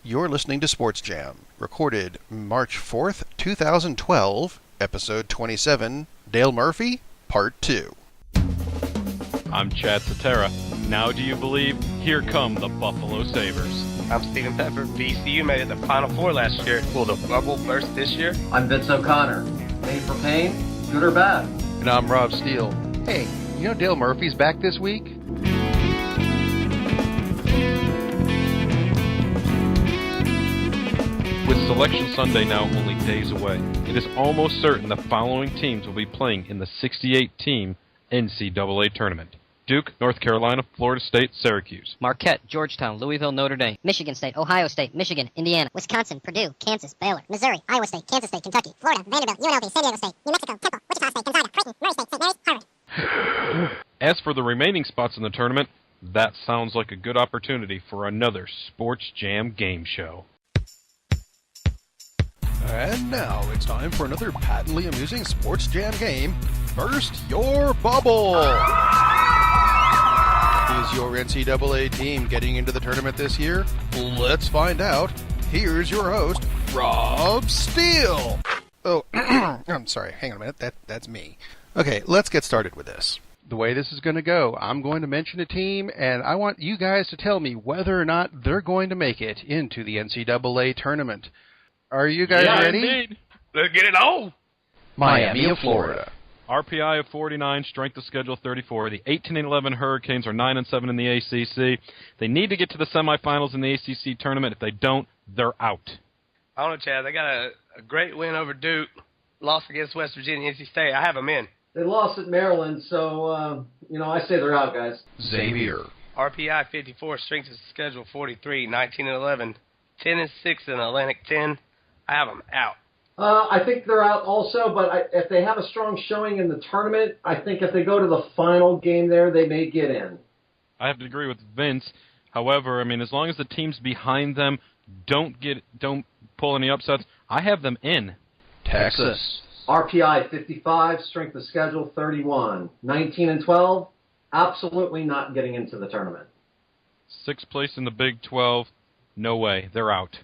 You're listening to Sports Jam, recorded March 4th, 2012, episode 27, Dale Murphy, part 2. I'm Chad Satera. Now do you believe? Here come the Buffalo Sabres. I'm Stephen Pepper. VCU made it to the Final Four last year. Will the bubble burst this year? I'm Vince O'Connor. Pain for pain, good or bad? And I'm Rob Steele. Hey, you know Dale Murphy's back this week? With Selection Sunday now only days away, it is almost certain the following teams will be playing in the 68-team NCAA tournament. Duke, North Carolina, Florida State, Syracuse. Marquette, Georgetown, Louisville, Notre Dame. Michigan State, Ohio State, Michigan, Indiana. Wisconsin, Purdue, Kansas, Baylor. Missouri, Iowa State, Kansas State, Kentucky. Florida, Vanderbilt, UNLV, San Diego State, New Mexico, Temple, Wichita State, Gonzaga, Creighton, Murray State, St. Mary's, Harvard. As for the remaining spots in the tournament, that sounds like a good opportunity for another Sports Jam game show. And now it's time for another patently amusing Sports Jam game, Burst Your Bubble! Is your NCAA team getting into the tournament this year? Let's find out. Here's your host, Rob Steele. Oh, I'm sorry. Hang on a minute. That's me. Okay, let's get started with this. The way this is going to go, I'm going to mention a team, and I want you guys to tell me whether or not they're going to make it into the NCAA tournament. Are you guys ready? Indeed. Let's get it on. Miami of Florida. RPI of 49, strength of schedule 34. The 18-11 Hurricanes are 9-7 in the ACC. They need to get to the semifinals in the ACC tournament. If they don't, they're out. I don't know, Chad. They got a great win over Duke. Lost against West Virginia, NC State. I have them in. They lost at Maryland, so, I say they're out, guys. Xavier. RPI 54, strength of schedule 43, 19-11, 10-6 in Atlantic 10. I have them out. I think they're out also, but if they have a strong showing in the tournament, I think if they go to the final game there, they may get in. I have to agree with Vince. However, I mean, as long as the teams behind them don't pull any upsets, I have them in. Texas. RPI 55, strength of schedule 31, 19-12, absolutely not getting into the tournament. Sixth place in the Big 12, no way, they're out.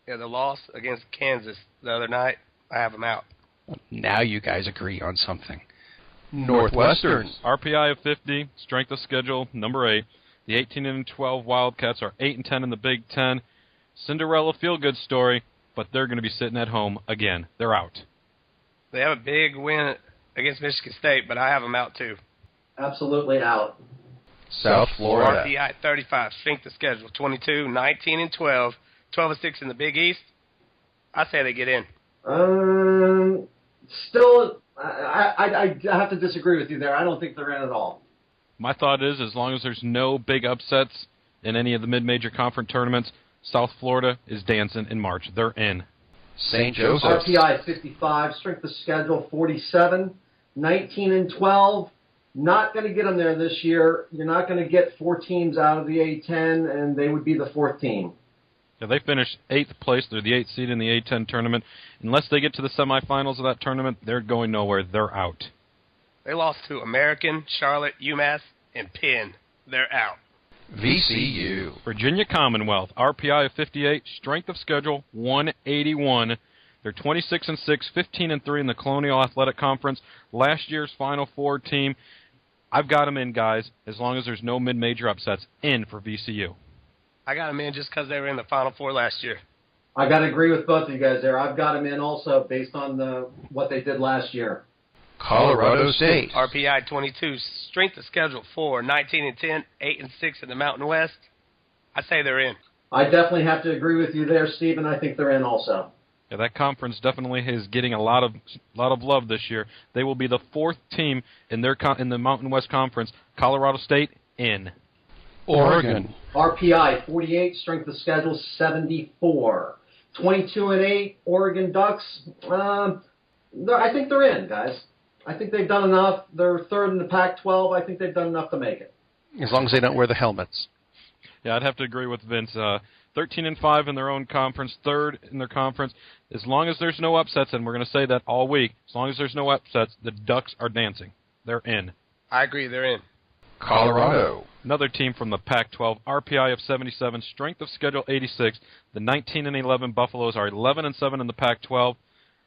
Yeah, the loss against Kansas the other night, I have them out. Now you guys agree on something. Northwestern. RPI of 50, strength of schedule number 8. The 18-12 Wildcats are 8-10 in the Big 10. Cinderella feel-good story, but they're going to be sitting at home again. They're out. They have a big win against Michigan State, but I have them out too. Absolutely out. South Florida. RPI 35, strength of schedule 22, 19-12, 12-6 in the Big East. I say they get in. Still, I have to disagree with you there. I don't think they're in at all. My thought is, as long as there's no big upsets in any of the mid-major conference tournaments, South Florida is dancing in March. They're in. St. Joseph. RPI 55, strength of schedule 47, 19-12. Not going to get them there this year. You're not going to get 4 teams out of the A10, and they would be the 4th team. Yeah, they finished 8th place. They're the 8th seed in the A10 tournament. Unless they get to the semifinals of that tournament, they're going nowhere. They're out. They lost to American, Charlotte, UMass, and Penn. They're out. VCU. Virginia Commonwealth, RPI of 58, strength of schedule 181. They're 26-6, 15-3 in the Colonial Athletic Conference. Last year's Final Four team. I've got them in, guys, as long as there's no mid-major upsets, in for VCU. I got them in just because they were in the Final Four last year. I got to agree with both of you guys there. I've got them in also based on what they did last year. Colorado State. RPI 22, strength of schedule 4, 19-10, 8-6 in the Mountain West. I say they're in. I definitely have to agree with you there, Stephen. I think they're in also. Yeah, that conference definitely is getting a lot of love this year. They will be the 4th team in the Mountain West Conference. Colorado State in. Oregon. RPI 48, strength of schedule 74, 22-8. Oregon Ducks. I think they're in, guys. I think they've done enough. They're 3rd in the Pac-12. I think they've done enough to make it. As long as they don't wear the helmets. Yeah, I'd have to agree with Vince. 13-5 in their own conference, 3rd in their conference. As long as there's no upsets, and we're going to say that all week, as long as there's no upsets, the Ducks are dancing. They're in. I agree, they're in. Colorado. Another team from the Pac-12, RPI of 77, strength of schedule 86. The 19-11 Buffaloes are 11-7 in the Pac-12.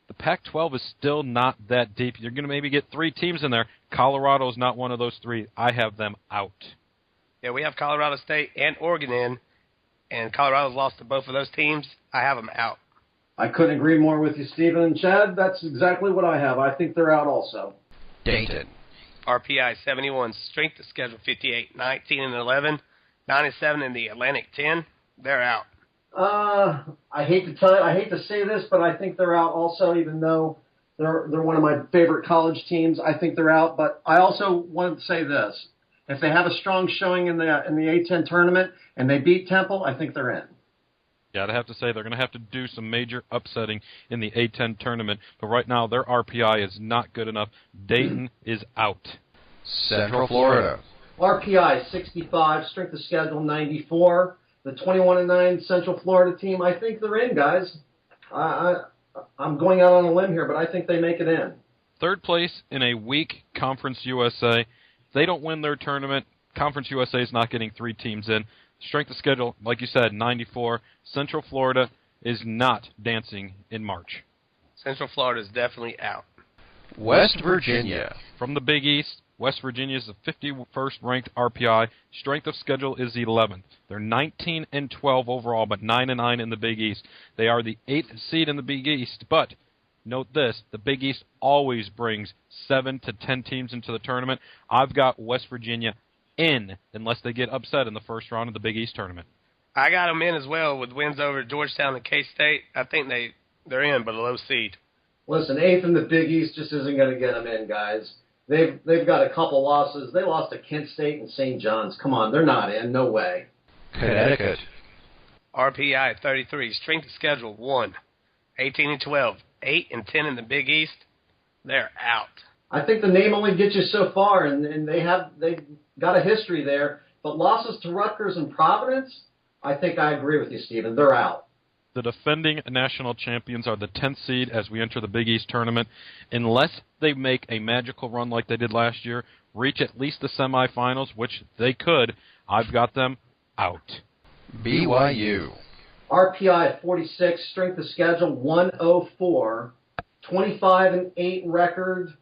The Pac-12 is still not that deep. You're going to maybe get 3 teams in there. Colorado is not one of those 3. I have them out. Yeah, we have Colorado State and Oregon in, and Colorado's lost to both of those teams. I have them out. I couldn't agree more with you, Stephen and Chad. That's exactly what I have. I think they're out also. Dayton. RPI 71, strength of schedule 58, 19-11, 97 in the Atlantic 10. They're out. I hate to say this, but I think they're out also, even though they're one of my favorite college teams. I think they're out, but I also wanted to say this. If they have a strong showing in the A10 tournament and they beat Temple, I think they're in. Yeah, I'd have to say they're going to have to do some major upsetting in the A10 tournament, but right now their RPI is not good enough. Dayton is out. Central Florida. RPI 65, strength of schedule 94. The 21-9 Central Florida team, I think they're in, guys. I'm going out on a limb here, but I think they make it in. Third place in a weak Conference USA. If they don't win their tournament, Conference USA is not getting 3 teams in. Strength of schedule, like you said, 94. Central Florida is not dancing in March. Central Florida is definitely out. West Virginia. From the Big East, West Virginia is the 51st ranked RPI. Strength of schedule is 11th. They're 19-12 overall, but 9-9 in the Big East. They are the 8th seed in the Big East, but note this, the Big East always brings 7 to 10 teams into the tournament. I've got West Virginia in unless they get upset in the first round of the Big East tournament. I got them in as well with wins over Georgetown and K-State. I think they're in, but a low seed. Listen, 8th in the Big East just isn't going to get them in, guys. They've got a couple losses. They lost to Kent State and St. John's. Come on, they're not in. No way. Connecticut. RPI 33, strength of schedule 1, 18-12, 8-10 in the Big East. They're out. I think the name only gets you so far, and they've got a history there. But losses to Rutgers and Providence, I think I agree with you, Stephen. They're out. The defending national champions are the 10th seed as we enter the Big East tournament. Unless they make a magical run like they did last year, reach at least the semifinals, which they could, I've got them out. BYU. RPI 46, strength of schedule 104, 25-8 record,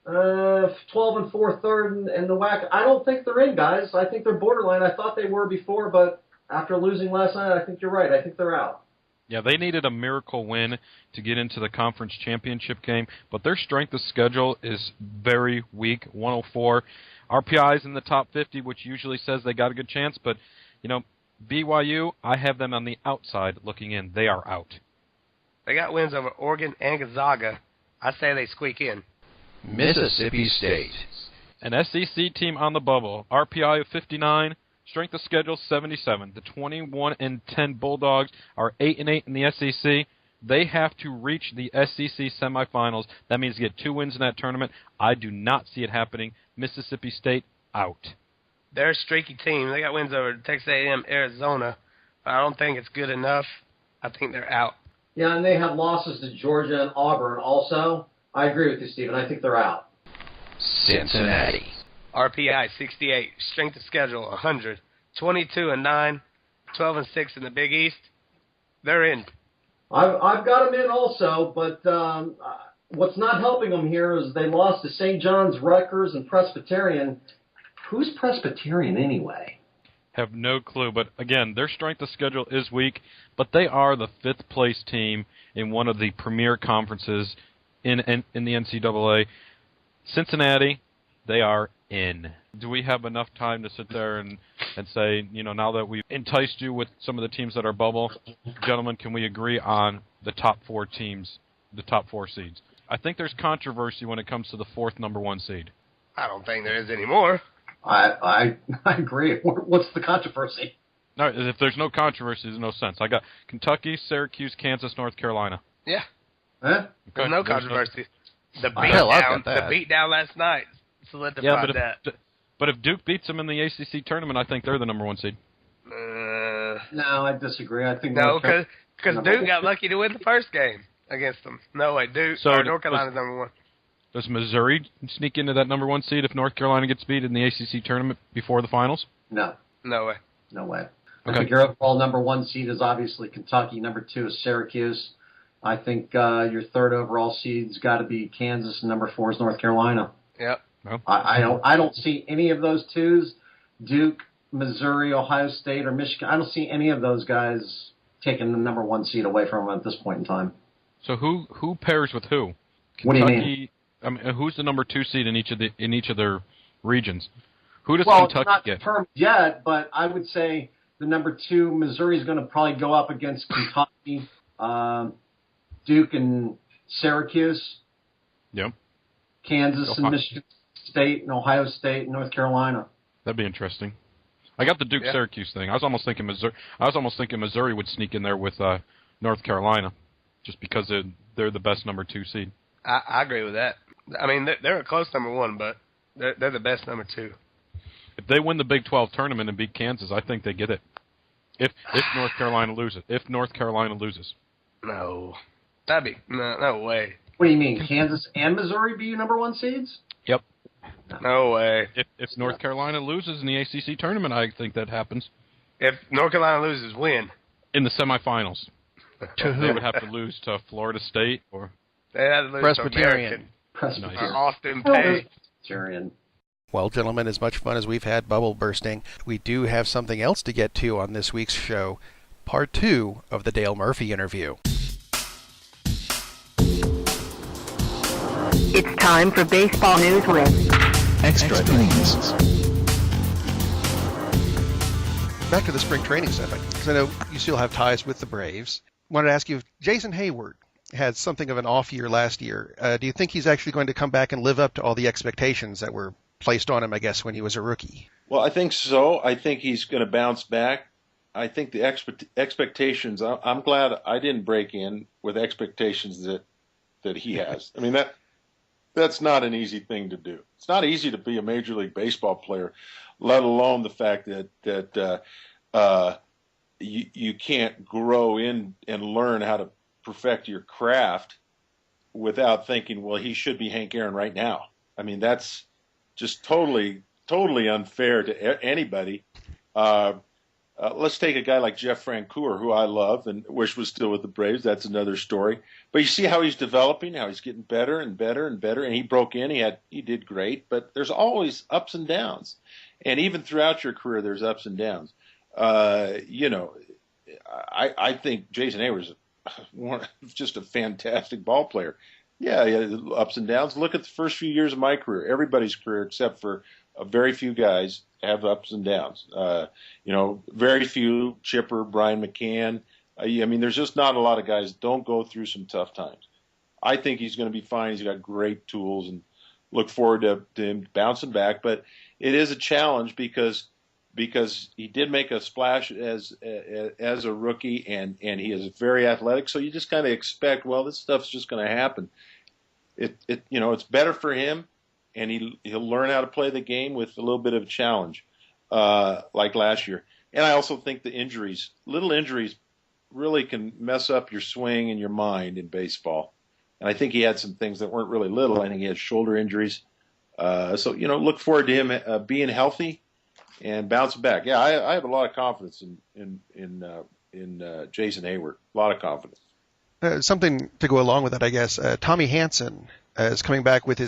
12-4 third in the WAC. I don't think they're in, guys. I think they're borderline. I thought they were before, but after losing last night, I think you're right. I think they're out. Yeah, they needed a miracle win to get into the conference championship game, but their strength of schedule is very weak, 104. RPI is in the top 50, which usually says they got a good chance, but, BYU, I have them on the outside looking in. They are out. They got wins over Oregon and Gonzaga. I say they squeak in. Mississippi State. An SEC team on the bubble, RPI of 59, strength of schedule 77. The 21-10 Bulldogs are 8-8 in the SEC. They have to reach the SEC semifinals. That means get 2 wins in that tournament. I do not see it happening. Mississippi State out. They're a streaky team. They got wins over Texas A&M, Arizona, but I don't think it's good enough. I think they're out. Yeah, and they have losses to Georgia and Auburn also. I agree with you, Stephen. I think they're out. Cincinnati. RPI 68, strength of schedule 100, 22-9, 12-6 in the Big East. They're in. I've got them in also, but what's not helping them here is they lost to St. John's, Rutgers, and Presbyterian. Who's Presbyterian anyway? Have no clue, but again, their strength of schedule is weak, but they are the 5th place team in one of the premier conferences in the NCAA. Cincinnati, they are in. Do we have enough time to sit there and say, now that we've enticed you with some of the teams that are bubble, gentlemen, can we agree on the top 4 teams, the top 4 seeds? I think there's controversy when it comes to the 4th number 1 seed. I don't think there is anymore. I agree. What's the controversy? No, if there's no controversy, there's no sense. I got Kentucky, Syracuse, Kansas, North Carolina. Yeah. Huh? There's no controversy. The beat down last night solidified that. But if Duke beats them in the ACC tournament, I think they're the number 1 seed. No, I disagree. I think because Duke got lucky to win the first game against them. No way, North Carolina's number 1. Does Missouri sneak into that number 1 seed if North Carolina gets beat in the ACC tournament before the finals? No. No way. No way. I Okay. think your overall number 1 seed is obviously Kentucky. Number 2 is Syracuse. I think your third overall seed's got to be Kansas, and number 4 is North Carolina. Yep. Well, I don't see any of those twos, Duke, Missouri, Ohio State, or Michigan. I don't see any of those guys taking the number 1 seed away from them at this point in time. so who pairs with who? What do you mean? Kentucky. I mean, who's the number 2 seed in each of their regions? Who does Well, Kentucky not get? confirmed yet, but I would say the number 2, Missouri, is going to probably go up against Kentucky, Duke, and Syracuse. Yep, Kansas Ohio. and Michigan State and Ohio State and North Carolina. that'd be interesting. I got the Duke Syracuse thing. I was almost thinking Missouri would sneak in there with North Carolina, just because they're the best number 2 seed. I agree with that. I mean, they're a close number 1, but they're the best number 2. If they win the Big 12 tournament and beat Kansas, I think they get it. If North Carolina loses. No. That'd be no way. What do you mean? Kansas and Missouri be number 1 seeds? Yep. No way. If North Carolina loses in the ACC tournament, I think that happens. If North Carolina loses, win. In the semifinals. They would have to lose to Florida State or They had to lose Presbyterian. Presbyterian. or Austin Pay. Presbyterian. Well, gentlemen, as much fun as we've had bubble bursting, we do have something else to get to on this week's show, part 2 of the Dale Murphy interview. It's time for baseball news with Extra Innings. Back to the spring training stuff, because I know you still have ties with the Braves. Wanted to ask you if Jason Hayward had something of an off year last year. Do you think he's actually going to come back and live up to all the expectations that were placed on him, I guess, when he was a rookie? Well, I think so. I think he's going to bounce back. I think the expectations, I'm glad I didn't break in with expectations that he has. I mean, that's not an easy thing to do. It's not easy to be a Major League Baseball player, let alone the fact that you can't grow in and learn how to perfect your craft without thinking, well, he should be Hank Aaron right now. I mean, that's just totally unfair to anybody. Let's take a guy like Jeff Francoeur, who I love and wish was still with the Braves. That's another story. But you see how he's developing, how he's getting better and better and better. And he broke in. He did great. But there's always ups and downs. And even throughout your career, there's ups and downs. I think Jason Hayward's just a fantastic ball player. Yeah, he had ups and downs. Look at the first few years of my career. Everybody's career, except for a very few guys, have ups and downs. Very few. Chipper, Brian McCann. I mean, there's just not a lot of guys that don't go through some tough times. I think he's going to be fine. He's got great tools, and look forward to him bouncing back. But it is a challenge because he did make a splash as a rookie, and he is very athletic. So you just kind of expect, well, this stuff's just going to happen. It's better for him, and he'll learn how to play the game with a little bit of a challenge, like last year. And I also think the little injuries, really can mess up your swing and your mind in baseball. And I think he had some things that weren't really little. I think he had shoulder injuries. So look forward to him being healthy and bouncing back. Yeah, I have a lot of confidence in Jason Hayward. A lot of confidence. Something to go along with that, I guess. Tommy Hanson is coming back with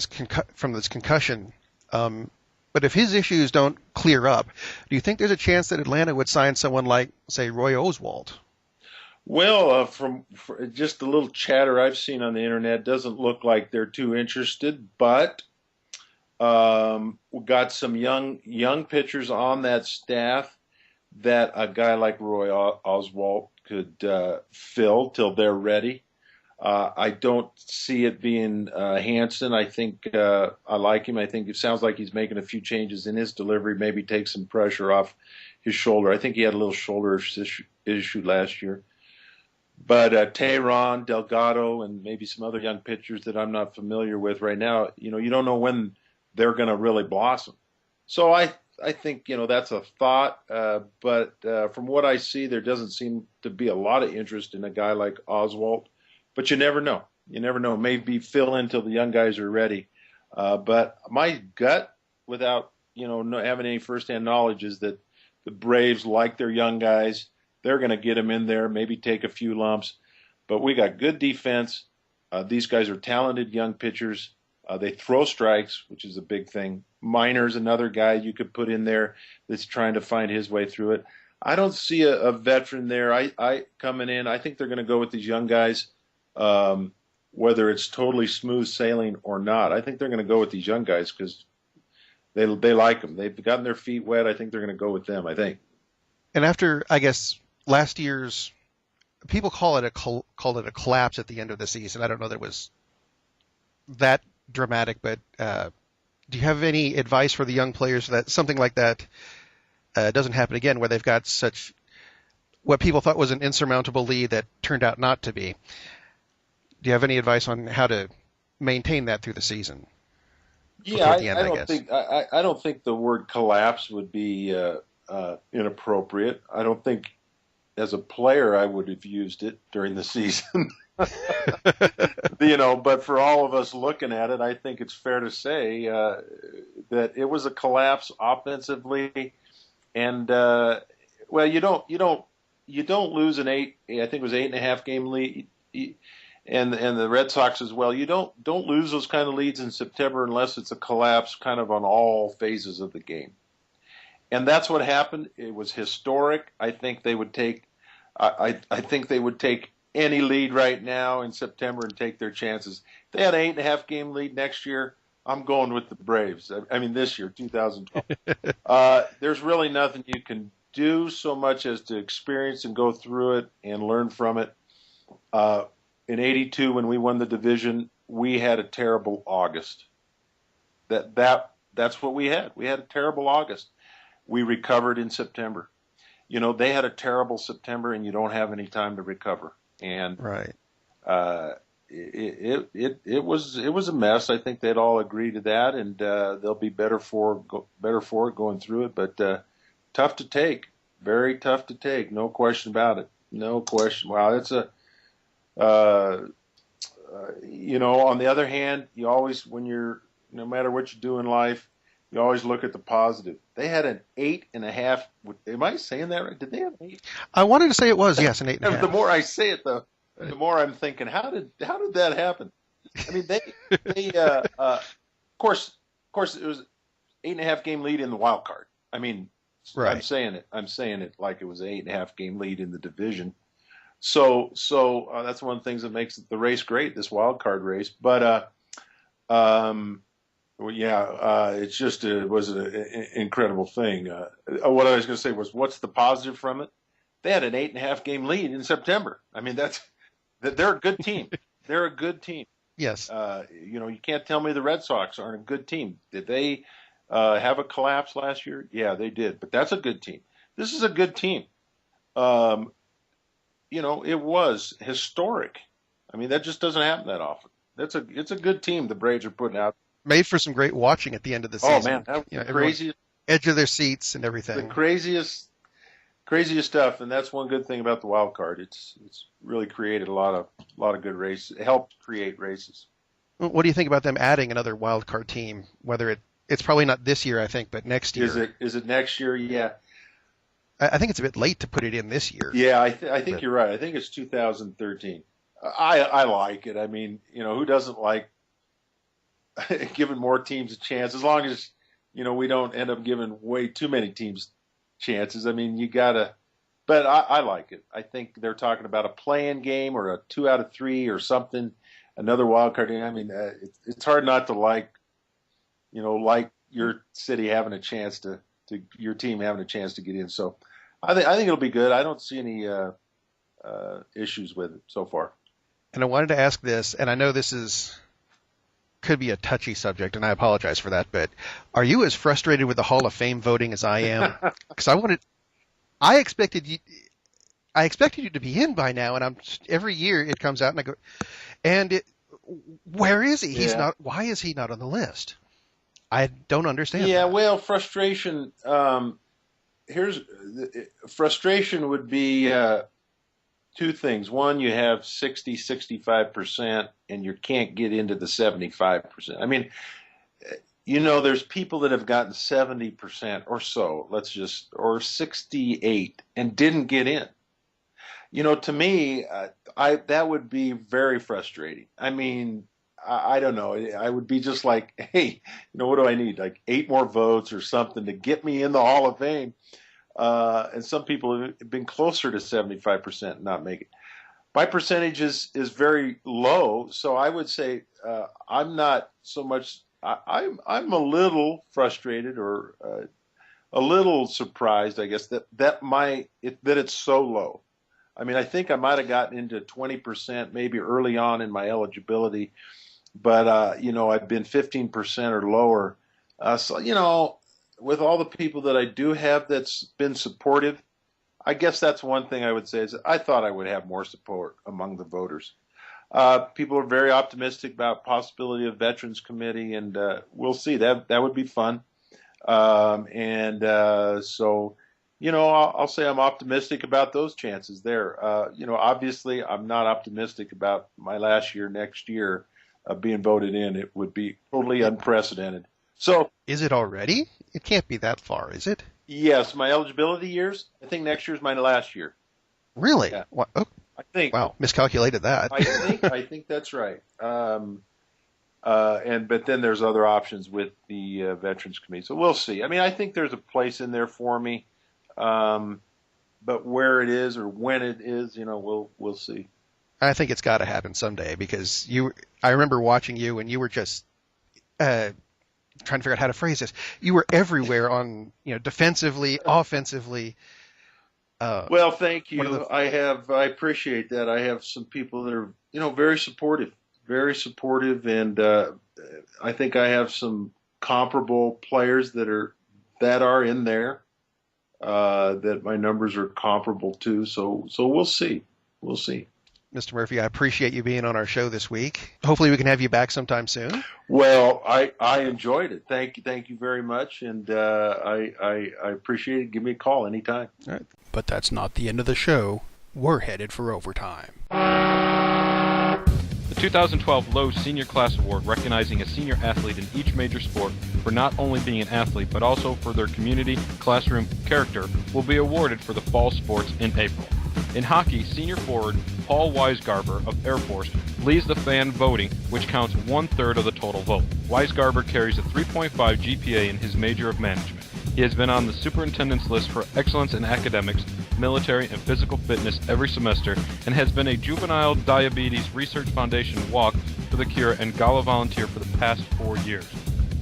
from this concussion. But if his issues don't clear up, do you think there's a chance that Atlanta would sign someone like, say, Roy Oswalt? Well, from just the little chatter I've seen on the internet, doesn't look like they're too interested. But we got some young pitchers on that staff that a guy like Roy Oswalt could fill till they're ready. I don't see it being Hanson. I think I like him. I think it sounds like he's making a few changes in his delivery, maybe take some pressure off his shoulder. I think he had a little shoulder issue last year. But Tehran, Delgado, and maybe some other young pitchers that I'm not familiar with right now, you don't know when they're going to really blossom. So I think, that's a thought. But from what I see, there doesn't seem to be a lot of interest in a guy like Oswalt. But you never know. You never know. Maybe fill in until the young guys are ready. But my gut, without having any firsthand knowledge, is that the Braves like their young guys. They're going to get them in there, maybe take a few lumps. But we got good defense. These guys are talented young pitchers. They throw strikes, which is a big thing. Minor's another guy you could put in there that's trying to find his way through it. I don't see a veteran there. I coming in. I think they're going to go with these young guys, whether it's totally smooth sailing or not. I think they're going to go with these young guys because they like them. They've gotten their feet wet. I think they're going to go with them. I think. And after, I guess, last year's, people called it a collapse at the end of the season. I don't know that it was that dramatic, but do you have any advice for the young players that something like that doesn't happen again, where they've got such what people thought was an insurmountable lead that turned out not to be? Do you have any advice on how to maintain that through the season? Yeah, I don't think the word collapse would be inappropriate. I don't think as a player I would have used it during the season. But for all of us looking at it, I think it's fair to say that it was a collapse offensively. And you don't lose an 8.5 game lead, and the Red Sox as well. You don't lose those kind of leads in September unless it's a collapse kind of on all phases of the game. And that's what happened. It was historic. I think they would take any lead right now in September and take their chances. If they had an 8.5 game lead next year, I'm going with the Braves. I mean, this year, 2012. There's really nothing you can do so much as to experience and go through it and learn from it. In '82, when we won the division, we had a terrible August. That's what we had. We had a terrible August. We recovered in September. They had a terrible September, and you don't have any time to recover. And right. It was a mess. I think they'd all agree to that, and they'll be better for it going through it. But tough to take, very tough to take, no question about it, no question. Wow, it's a on the other hand, you always no matter what you do in life, you always look at the positive. They had an 8.5. Am I saying that right? Did they have an 8? I wanted to say it was, yes, an 8.5. The more I say it, though, the more I'm thinking, how did that happen? I mean, they of course it was 8.5 game lead in the wild card. I mean, right. I'm saying it like it was an 8.5 game lead in the division. So that's one of the things that makes the race great, this wild card race. But it's just it was an incredible thing. What I was going to say was, what's the positive from it? They had an 8.5 game lead in September. I mean, they're a good team. They're a good team. Yes. You can't tell me the Red Sox aren't a good team. Did they have a collapse last year? Yeah, they did. But that's a good team. This is a good team. It was historic. I mean, that just doesn't happen that often. It's a good team the Braves are putting out. Made for some great watching at the end of the season. Oh man, that was crazy. Edge of their seats and everything. The craziest stuff, and that's one good thing about the wild card. It's really created a lot of good races. It helped create races. What do you think about them adding another wild card team? Whether it's probably not this year, I think, but next year. Is it next year? Yeah. I think it's a bit late to put it in this year. Yeah, I think you're right. I think it's 2013. I like it. I mean, who doesn't like giving more teams a chance, as long as we don't end up giving way too many teams chances. I mean, you gotta, but I like it. I think they're talking about a play-in game or a 2 out of 3 or something, another wild card game. I mean, it's hard not to like your city having a chance to your team having a chance to get in. So I think it'll be good. I don't see any issues with it so far. And I wanted to ask this, and I know this could be a touchy subject, and I apologize for that, but are you as frustrated with the Hall of Fame voting as I am? Because I expected you to be in by now, and every year it comes out, and I go, where is he? He's not. Why is he not on the list? I don't understand. Yeah, that. Well, frustration. Frustration would be two things. One, you have 60, 65%, and you can't get into the 75%. I mean, there's people that have gotten 70% or so, or 68 and didn't get in. To me, that would be very frustrating. I mean, I don't know. I would be just like, hey, what do I need? Like 8 more votes or something to get me in the Hall of Fame. And some people have been closer to 75% and not make it. My percentage is very low, so I would say I'm not so much. I'm a little frustrated or a little surprised, I guess, that it's so low. I mean, I think I might have gotten into 20% maybe early on in my eligibility, but I've been 15% or lower. So with all the people that I do have that's been supportive, I guess that's one thing I would say is I thought I would have more support among the voters. People are very optimistic about possibility of Veterans Committee, and we'll see. That would be fun. So, I'll say I'm optimistic about those chances there. Obviously I'm not optimistic about my last year, next year, being voted in. It would be totally unprecedented. So, is it already? It can't be that far, is it? Yes, my eligibility years. I think next year's my last year. Really? Yeah. What? Oh, I think. Wow, miscalculated that. I think that's right. But then there's other options with the Veterans Committee. So we'll see. I mean, I think there's a place in there for me, but where it is or when it is, we'll see. I think it's got to happen someday because I remember watching you and you were just trying to figure out how to phrase this. You were everywhere on, defensively, offensively. Well, thank you. I appreciate that. I have some people that are, very supportive, and I think I have some comparable players that are in there that my numbers are comparable to. So we'll see. We'll see. Mr. Murphy, I appreciate you being on our show this week. Hopefully we can have you back sometime soon. Well, I enjoyed it. Thank you very much, and I appreciate it. Give me a call anytime. All right. But that's not the end of the show. We're headed for overtime. The 2012 Lowe's Senior Class Award, recognizing a senior athlete in each major sport for not only being an athlete but also for their community classroom character, will be awarded for the fall sports in April. In hockey, senior forward Paul Weisgarber of Air Force leads the fan voting, which counts 1/3 of the total vote. Weisgarber carries a 3.5 GPA in his major of management. He has been on the superintendent's list for excellence in academics, military, and physical fitness every semester, and has been a Juvenile Diabetes Research Foundation Walk for the Cure and Gala volunteer for the past 4 years.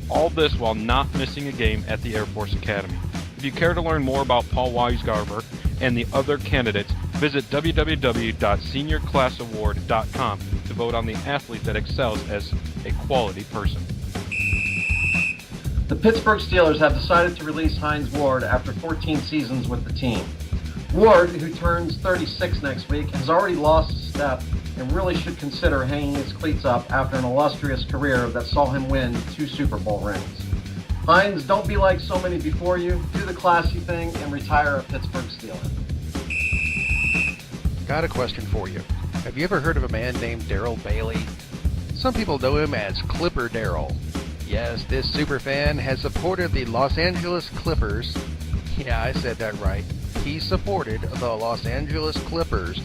All this while not missing a game at the Air Force Academy. If you care to learn more about Paul Weisgarber and the other candidates, visit www.seniorclassaward.com to vote on the athlete that excels as a quality person. The Pittsburgh Steelers have decided to release Hines Ward after 14 seasons with the team. Ward, who turns 36 next week, has already lost a step and really should consider hanging his cleats up after an illustrious career that saw him win 2 Super Bowl rings. Hines, don't be like so many before you. Do the classy thing and retire a Pittsburgh Steeler. Got a question for you. Have you ever heard of a man named Darryl Bailey? Some people know him as Clipper Darryl. Yes, this superfan has supported the Los Angeles Clippers. Yeah, I said that right. He supported the Los Angeles Clippers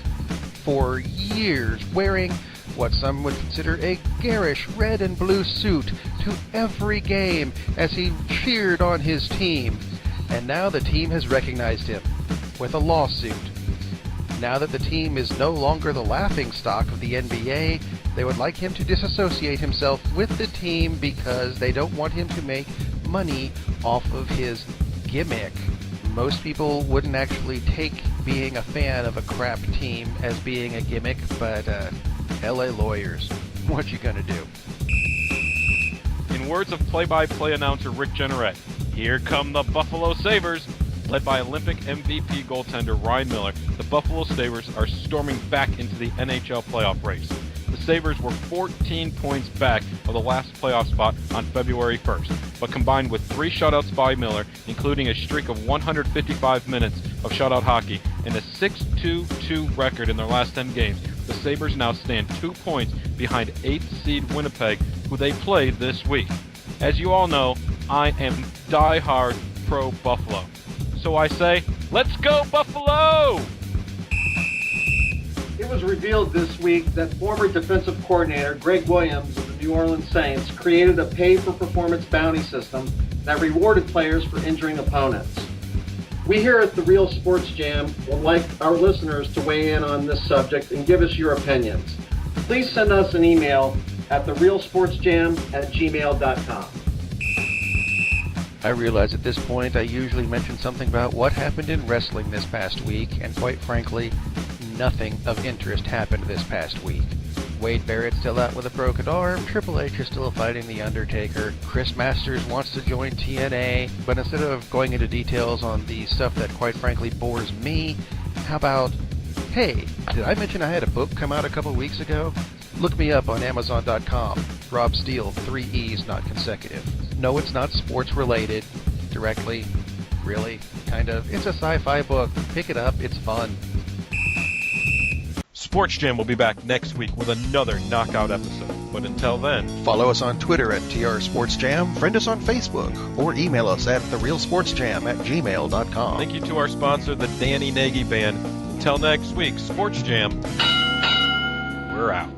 for years, wearing what some would consider a garish red and blue suit to every game as he cheered on his team. And now the team has recognized him with a lawsuit. Now that the team is no longer the laughingstock of the NBA, they would like him to disassociate himself with the team because they don't want him to make money off of his gimmick. Most people wouldn't actually take being a fan of a crap team as being a gimmick, but LA lawyers, what you gonna do? In words of play-by-play announcer Rick Jenneret, here come the Buffalo Sabres. Led by Olympic MVP goaltender Ryan Miller, the Buffalo Sabres are storming back into the NHL playoff race. The Sabres were 14 points back of the last playoff spot on February 1st, but combined with 3 shutouts by Miller, including a streak of 155 minutes of shutout hockey and a 6-2-2 record in their last 10 games, the Sabres now stand 2 points behind 8th seed Winnipeg, who they play this week. As you all know, I am diehard pro Buffalo. So I say, let's go Buffalo! It was revealed this week that former defensive coordinator Greg Williams of the New Orleans Saints created a pay-for-performance bounty system that rewarded players for injuring opponents. We here at the Real Sports Jam would like our listeners to weigh in on this subject and give us your opinions. Please send us an email at therealsportsjam@gmail.com. I realize at this point I usually mention something about what happened in wrestling this past week, and quite frankly, nothing of interest happened this past week. Wade Barrett's still out with a broken arm, Triple H is still fighting The Undertaker, Chris Masters wants to join TNA, but instead of going into details on the stuff that quite frankly bores me, how about, hey, did I mention I had a book come out a couple weeks ago? Look me up on Amazon.com. Rob Steele, 3 E's, not consecutive. No, it's not sports related. Directly. Really. Kind of. It's a sci-fi book. Pick it up. It's fun. Sports Jam will be back next week with another knockout episode. But until then, Follow us on Twitter at TR Sports Jam, friend us on Facebook, or email us at therealsportsjam@gmail.com. thank you to our sponsor, the Danny Nagy Band. Until next week, Sports Jam, we're out.